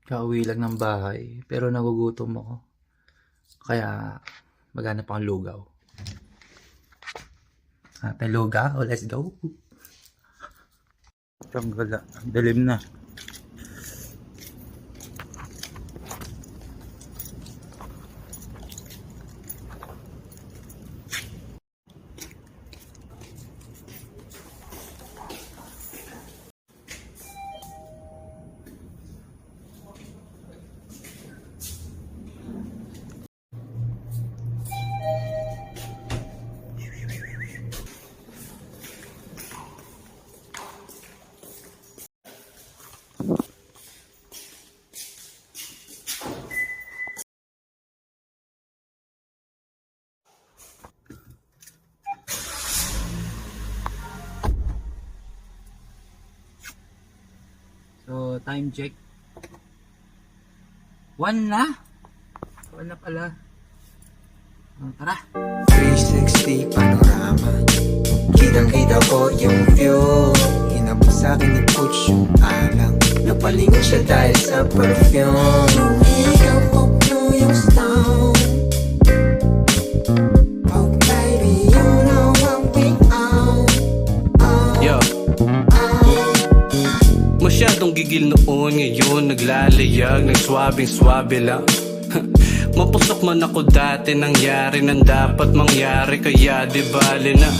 Kauwi lang ng bahay, pero nagugutom ako. Kaya maghanap akong lugaw. Hanapin lugaw, let's go. Tanggala, dilim na. So, time check. 1 na? 1 na pala. Tara. 360 panorama, kitang-kita ko yung view. Hinabog sa'kin ni Butch yung alam. Napalingon siya dahil sa perfume. Ikaw ko yung stone. Oh baby, you know what we own. Yo. Masyadong gigil noon, ngayon naglalayag, nagswabing-swabe lang. Mapusok man ako dati, nangyari nang dapat mangyari, kaya di bali na.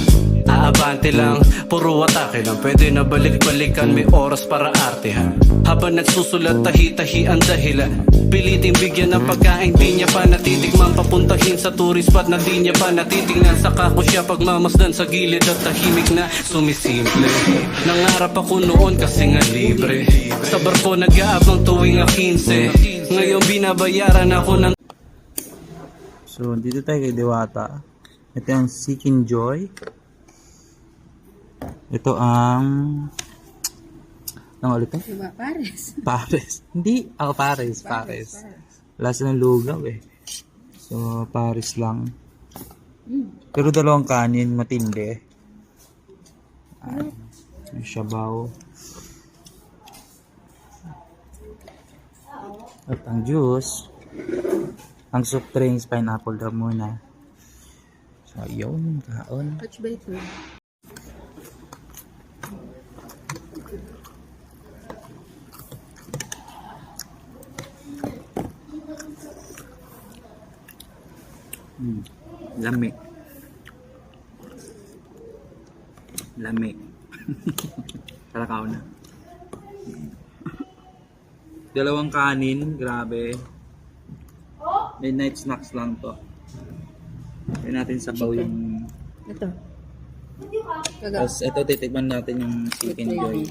Aabante lang, puro atake lang, pwede na balik-balikan, may oras para artehan. Habang nagsusulat, tahi-tahi ang dahilan. Piliting bigyan ng pagkain, di niya pa natitikman. Papuntahin sa tourist spot na di niya pa natitingnan. Saka ko siya pagmamasdan sa gilid at tahimik na sumisimple. Nangarap ako noon kasi nga libre. Sa barko nag-aabang tuwing 15. Ngayon binabayaran ako ng... So, dito tayo kay Diwata. Ito yung Seeking Joy. Ito ang... Ano ulit ito? Diba, Pares? Pares. Hindi. Ako, Pares. Wala silang lugaw eh. So, Pares lang. Pero dalawang kanin, matindi. May sabaw. At ang juice. Ang soft drinks, pineapple daw muna. So, yun. Kaon. Touch ba ito? Lami. Lami. Talakaw na. Dalawang kanin, grabe. Midnight snacks lang to. Kaya natin sabaw yung... Ito. Tapos ito, titikman natin yung chicken joy.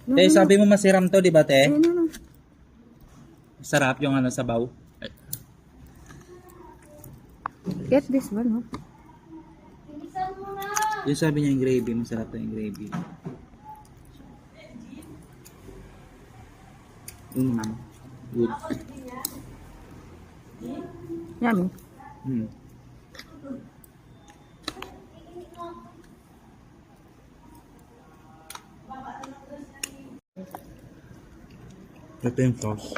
Te, sabi mo masiram to, di ba, te? No. Sarap yung ano, sabaw. Get this one, no? Yung sabi niya yung gravy, masarap to yung gravy. Ma'am. Good. Yummy. Ito yung sauce.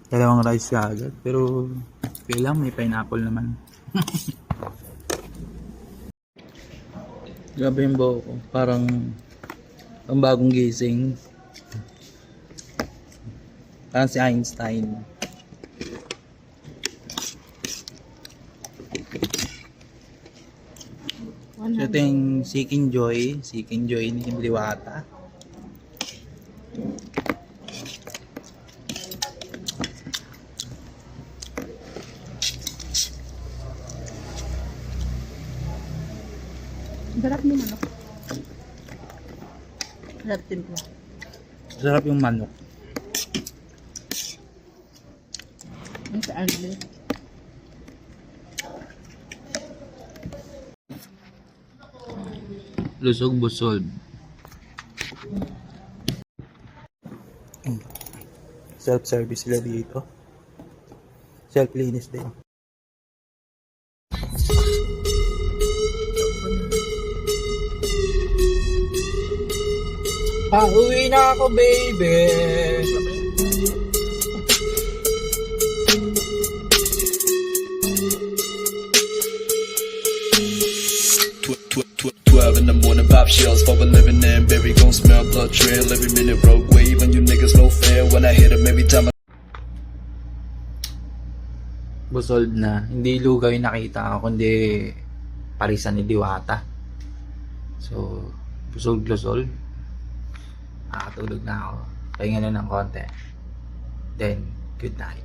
Dalawang rice agad, pero kailangan may pineapple naman. Grabe yung buho ko. Parang ang bagong gising. Parang si Einstein. So ito yung Seeking Joy. Seeking Joy ni Diwata. Sarap ni manok. Sarap timpla. Sarap yung manok. Ang sa albe. Lusog busog. Self-service sila dito. Self-linis din. Pauwi na ako, baby. Twelve in the morning, pop shells for a living and baby gon' smell blood trail every minute. Rogue wave and you niggas no fair when I hit 'em every time. Busold na. Hindi lugaw yung nakita ko, kundi parisan ni Diwata. So, busog-lusol. Nakatulog na ako. Pahinga na ng konti. Then, good night.